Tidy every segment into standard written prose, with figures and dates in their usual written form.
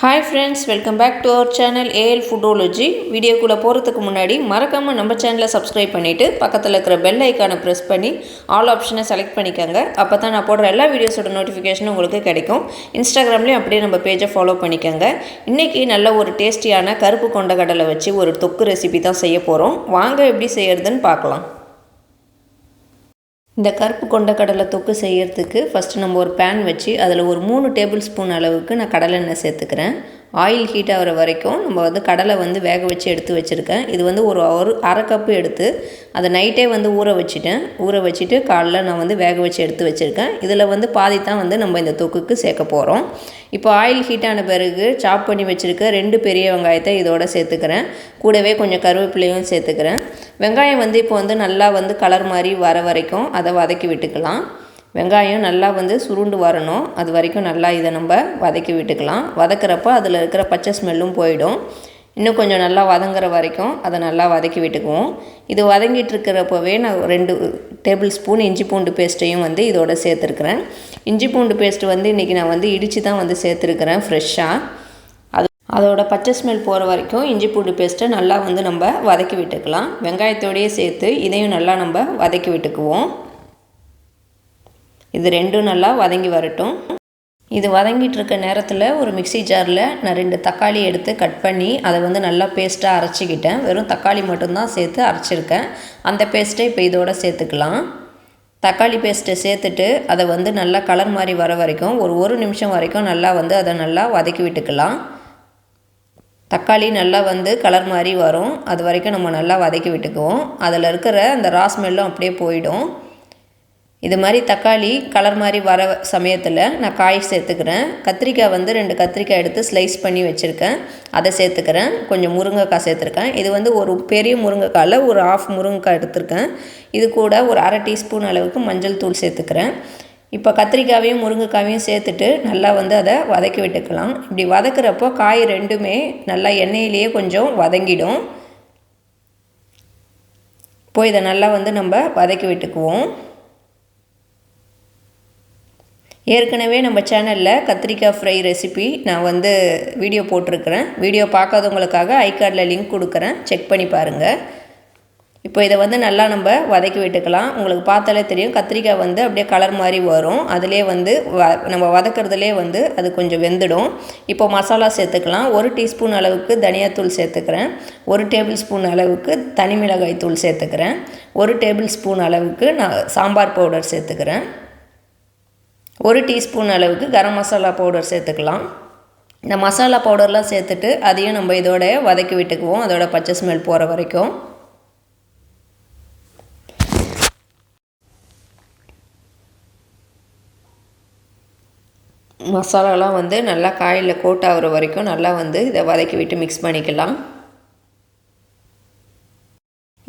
Hi friends, welcome back to our channel AL Foodology. வீடியோக்குள்ள போறதுக்கு முன்னாடி மறக்காம நம்ம சேனலை சப்ஸ்கிரைப் பண்ணிட்டு பக்கத்துல இருக்கிற பெல் ஐகானை பிரஸ் பண்ணி ஆல் ஆப்ஷனை செலக்ட் பண்ணிக்கங்க. அப்பதான் நான் போடுற எல்லா வீடியோஸோட நோட்டிஃபிகேஷன் உங்களுக்கு கிடைக்கும். இன்ஸ்டாகிராம்லயும் அப்படியே நம்ம பேஜை ஃபாலோ பண்ணிக்கங்க. இன்னைக்கு நல்ல ஒரு டேஸ்டியான கருப்பு கொண்டக்கடலை வச்சு ஒரு தொக்கு ரெசிபி தான் செய்ய போறோம். வாங்க எப்படி செய்யறதுன்னு பார்க்கலாம். இந்த கருப்பு கொண்டக்கடலை தொக்கு செய்யறதுக்கு ஃபஸ்ட்டு நம்ம ஒரு பேன் வச்சு அதில் ஒரு 3 டேபிள் ஸ்பூன் அளவுக்கு நான் கடலை எண்ணெய் சேர்த்துக்கிறேன். ஆயில் ஹீட் ஆகிற வரைக்கும் நம்ம கடலை வேக வச்சு எடுத்து வச்சுருக்கேன். இது ஒரு அரை கப்பு எடுத்து அதை நைட்டே ஊற வச்சுட்டேன். ஊற வச்சுட்டு காலைல நான் வேக வச்சு எடுத்து வச்சுருக்கேன். இதில் பாதி தான் நம்ம இந்த தொக்குக்கு சேர்க்க போகிறோம். இப்போ ஆயில் ஹீட் ஆன பிறகு சாப் பண்ணி வச்சுருக்க 2 பெரிய வெங்காயத்தை இதோட சேர்த்துக்கிறேன். கூடவே கொஞ்சம் கருவேப்பிலையும் சேர்த்துக்கிறேன். வெங்காயம் இப்போ நல்லா கலர் மாதிரி வர வரைக்கும் அதை வதக்கி விட்டுக்கலாம். வெங்காயம் நல்லா சுருண்டு வரணும். அது வரைக்கும் நல்லா இதை நம்ம வதக்கி விட்டுக்கலாம். வதக்கிறப்ப அதில் இருக்கிற பச்சை ஸ்மெல்லும் போயிடும். இன்னும் கொஞ்சம் நல்லா வதங்குற வரைக்கும் அதை நல்லா வதக்கி விட்டுக்குவோம். இது வதங்கிட்டு இருக்கிறப்பவே நான் 2 டேபிள் ஸ்பூன் இஞ்சி பூண்டு பேஸ்ட்டையும் இதோட சேர்த்துருக்குறேன். இஞ்சி பூண்டு பேஸ்ட்டு இன்றைக்கி நான் இடித்து தான் சேர்த்துருக்குறேன் ஃப்ரெஷ்ஷாக. அதோட பச்சை ஸ்மெல் போகிற வரைக்கும் இஞ்சி பூண்டு பேஸ்ட்டை நல்லா நம்ம வதக்கி விட்டுக்கலாம். வெங்காயத்தோடையே சேர்த்து இதையும் நல்லா நம்ம வதக்கி விட்டுக்குவோம். இது ரெண்டும் நல்லா வதங்கி வரட்டும். இது வதங்கிட்டு இருக்க நேரத்தில் ஒரு மிக்சி ஜாரில் நான் 2 தக்காளி எடுத்து கட் பண்ணி அதை நல்லா பேஸ்ட்டாக அரைச்சிக்கிட்டேன். வெறும் தக்காளி மட்டும்தான் சேர்த்து அரைச்சிருக்கேன். அந்த பேஸ்ட்டை இப்போ இதோட சேர்த்துக்கலாம். தக்காளி பேஸ்ட்டை சேர்த்துட்டு அதை நல்லா கலர் மாதிரி வர வரைக்கும் ஒரு நிமிஷம் வரைக்கும் நல்லா அதை நல்லா வதக்கி விட்டுக்கலாம். தக்காளி நல்லா கலர் மாதிரி வரும். அது வரைக்கும் நம்ம நல்லா வதக்கி விட்டுக்குவோம். அதில் இருக்கிற அந்த ரா ஸ்மெல்லும் அப்படியே போயிடும். இது மாதிரி தக்காளி கலர் மாதிரி வர சமயத்தில் நான் காய் சேர்த்துக்கிறேன். கத்திரிக்காய் 2 கத்திரிக்காய் எடுத்து ஸ்லைஸ் பண்ணி வச்சுருக்கேன். அதை சேர்த்துக்கிறேன். கொஞ்சம் முருங்கைக்காய் சேர்த்துருக்கேன். இது ஒரு பெரிய முருங்கைக்காயில் ஒரு 1/2 முருங்கைக்காய் எடுத்துருக்கேன். இது கூட ஒரு அரை டீஸ்பூன் அளவுக்கு மஞ்சள் தூள் சேர்த்துக்கிறேன். இப்போ கத்திரிக்காயையும் முருங்கைக்காயையும் சேர்த்துட்டு நல்லா அதை வதக்கி விட்டுக்கலாம். இப்படி வதக்கிறப்போ காய் ரெண்டுமே நல்லா எண்ணெயிலேயே கொஞ்சம் வதங்கிடும். இப்போ இதை நல்லா நம்ம வதக்கி விட்டுக்குவோம். ஏற்கனவே நம்ம சேனலில் கத்திரிக்காய் ஃப்ரை ரெசிபி நான் வீடியோ போட்டிருக்கிறேன். வீடியோ பார்க்காதவங்களுக்காக ஐகார்டில் லிங்க் கொடுக்குறேன், செக் பண்ணி பாருங்கள். இப்போ இதை நல்லா நம்ம வதக்கி விட்டுக்கலாம். உங்களுக்கு பார்த்தாலே தெரியும் கத்திரிக்காய் அப்படியே கலர் மாதிரி வரும். அதிலே நம்ம வதக்கிறதுலே அது கொஞ்சம் வெந்துடும். இப்போ மசாலா சேர்த்துக்கலாம். 1 டீஸ்பூன் அளவுக்கு தனியாத்தூள் சேர்த்துக்கிறேன். 1 டேபிள் ஸ்பூன் அளவுக்கு தனி மிளகாய் தூள் சேர்த்துக்கிறேன். 1 டேபிள் ஸ்பூன் அளவுக்கு நான் சாம்பார் பவுடர் சேர்த்துக்கிறேன். 1 டீஸ்பூன் அளவுக்கு கரம் மசாலா பவுடர் சேர்த்துக்கலாம். இந்த மசாலா பவுடர்லாம் சேர்த்துட்டு அதையும் நம்ம இதோட வதக்கி விட்டுக்குவோம். அதோட பச்சை ஸ்மெல் போகிற வரைக்கும். மசாலாலாம் நல்லா காயில் கோட் ஆகிற வரைக்கும் நல்லா இதை வதக்கி விட்டு மிக்ஸ் பண்ணிக்கலாம்.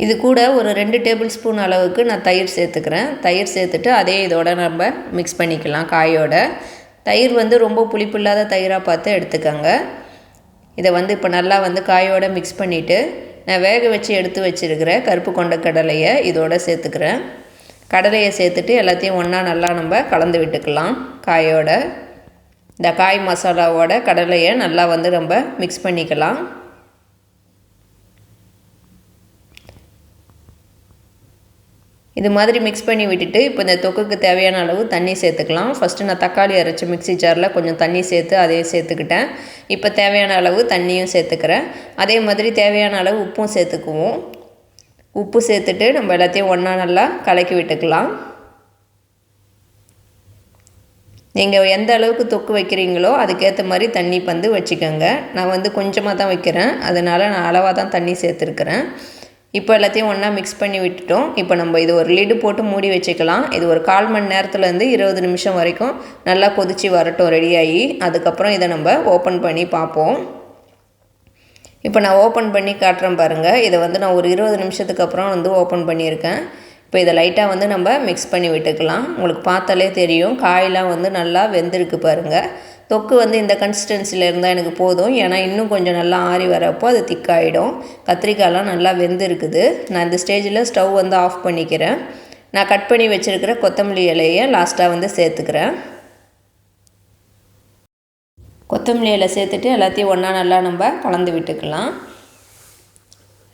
இது கூட ஒரு 2 டேபிள் ஸ்பூன் அளவுக்கு நான் தயிர் சேர்த்துக்கிறேன். தயிர் சேர்த்துட்டு அதே இதோட நம்ம மிக்ஸ் பண்ணிக்கலாம் காயோட. தயிர் ரொம்ப புளிப்பு இல்லாத தயிராக பார்த்து எடுத்துக்கோங்க. இதை இப்போ நல்லா காயோட மிக்ஸ் பண்ணிவிட்டு நான் வேக வச்சு எடுத்து வச்சுருக்கிற கருப்பு கொண்டக்கடலையை இதோட சேர்த்துக்கிறேன். கடலையை சேர்த்துட்டு எல்லாத்தையும் ஒன்றா நல்லா நம்ம கலந்து விட்டுக்கலாம். காயோட இந்த காய் மசாலாவோட கடலையை நல்லா நம்ம மிக்ஸ் பண்ணிக்கலாம். இது மாதிரி மிக்ஸ் பண்ணி விட்டுட்டு இப்போ இந்த தொக்குக்கு தேவையான அளவு தண்ணி சேர்த்துக்கலாம். ஃபஸ்ட்டு நான் தக்காளி அரைச்சி மிக்ஸி ஜாரில் கொஞ்சம் தண்ணி சேர்த்து அதையும் சேர்த்துக்கிட்டேன். இப்போ தேவையான அளவு தண்ணியும் சேர்த்துக்கிறேன். அதே மாதிரி தேவையான அளவு உப்பும் சேர்த்துக்குவோம். உப்பு சேர்த்துட்டு நம்ம எல்லாத்தையும் ஒன்றா நல்லா கலக்கி விட்டுக்கலாம். நீங்கள் எந்த அளவுக்கு தொக்கு வைக்கிறீங்களோ அதுக்கேற்ற மாதிரி தண்ணி வச்சுக்கோங்க. நான் கொஞ்சமாக தான் வைக்கிறேன். அதனால் நான் அளவாக தான் தண்ணி சேர்த்துருக்குறேன். இப்போ எல்லாத்தையும் ஒன்றா மிக்ஸ் பண்ணி விட்டுட்டோம். இப்போ நம்ம இது ஒரு லிடு போட்டு மூடி வச்சுக்கலாம். இது ஒரு 1/4 மணி நேரத்துலேருந்து 20 நிமிஷம் வரைக்கும் நல்லா கொதித்து வரட்டும் ரெடியாகி. அதுக்கப்புறம் இதை நம்ம ஓப்பன் பண்ணி பார்ப்போம். இப்போ நான் ஓப்பன் பண்ணி காட்டுறேன் பாருங்கள். இதை நான் ஒரு 20 நிமிஷத்துக்கு அப்புறம் ஓப்பன் பண்ணியிருக்கேன். இப்போ இதை லைட்டாக நம்ம மிக்ஸ் பண்ணி விட்டுக்கலாம். உங்களுக்கு பார்த்தாலே தெரியும் காயெலாம் நல்லா வெந்திருக்கு பாருங்கள். தொக்கு இந்த கன்சிஸ்டன்சியில் இருந்தால் எனக்கு போதும். ஏன்னா இன்னும் கொஞ்சம் நல்லா ஆறி வரப்போ அது திக்காயிடும். கத்திரிக்காயெலாம் நல்லா வெந்திருக்குது. நான் இந்த ஸ்டேஜில் ஸ்டவ் ஆஃப் பண்ணிக்கிறேன். நான் கட் பண்ணி வச்சுருக்கிற கொத்தமல்லி இலையை லாஸ்ட்டாக சேர்த்துக்கிறேன். கொத்தமல்லி இலை சேர்த்துட்டு எல்லாத்தையும் ஒன்றா நல்லா நம்ம கலந்து விட்டுக்கலாம்.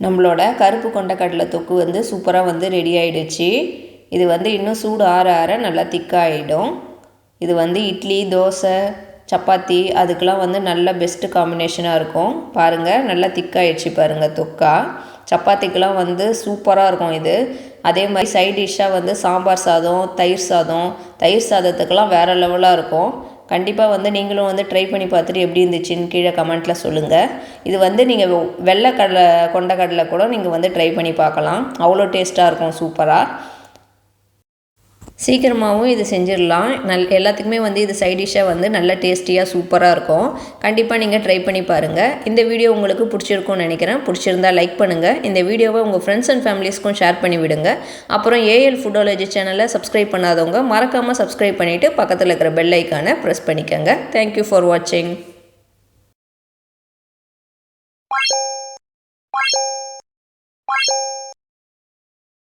நம்மளோட கருப்பு கொண்டக்கடலை தொக்கு வந்து சூப்பராக வந்து ரெடி ஆகிடுச்சு. இது வந்து இன்னும் சூடு ஆற ஆற நல்லா திக்காகிடும். இது வந்து இட்லி, தோசை, சப்பாத்தி அதுக்கெலாம் வந்து நல்ல பெஸ்ட்டு காம்பினேஷனாக இருக்கும். பாருங்கள் நல்லா திக்காகிடுச்சு பாருங்கள் தொக்கா. சப்பாத்திக்கெலாம் வந்து சூப்பராக இருக்கும் இது. அதே மாதிரி சைட் டிஷ்ஷாக வந்து சாம்பார் சாதம், தயிர் சாதத்துக்கெல்லாம் வேறு லெவலாக இருக்கும். கண்டிப்பாக வந்து நீங்களும் வந்து ட்ரை பண்ணி பார்த்துட்டு எப்படி இருந்துச்சுன்னு கீழே கமெண்ட்டில் சொல்லுங்கள். இது வந்து நீங்கள் வெள்ளை கொண்டக்கடலை கூட நீங்கள் வந்து ட்ரை பண்ணி பார்க்கலாம். அவ்வளோ டேஸ்ட்டாக இருக்கும் சூப்பராக. சீக்கிரமாகவும் இது செஞ்சிடலாம். எல்லாத்துக்குமே வந்து இது சைட் டிஷ்ஷாக வந்து நல்ல டேஸ்டியாக சூப்பராக இருக்கும். கண்டிப்பாக நீங்கள் ட்ரை பண்ணி பாருங்கள். இந்த வீடியோ உங்களுக்கு பிடிச்சிருக்கும்னு நினைக்கிறேன். பிடிச்சிருந்தால் லைக் பண்ணுங்கள். இந்த வீடியோவை உங்கள் ஃப்ரெண்ட்ஸ் அண்ட் ஃபேமிலிஸ்க்கும் ஷேர் பண்ணி விடுங்க. அப்புறம் ஏஎல் ஃபுட்டாலஜி சேனலை சப்ஸ்கிரைப் பண்ணாதவங்க மறக்காமல் சப்ஸ்கிரைப் பண்ணிவிட்டு பக்கத்தில் இருக்கிற பெல் ஐக்கானை ப்ரெஸ் பண்ணிக்கோங்க. தேங்க்யூ ஃபார் வாட்சிங்.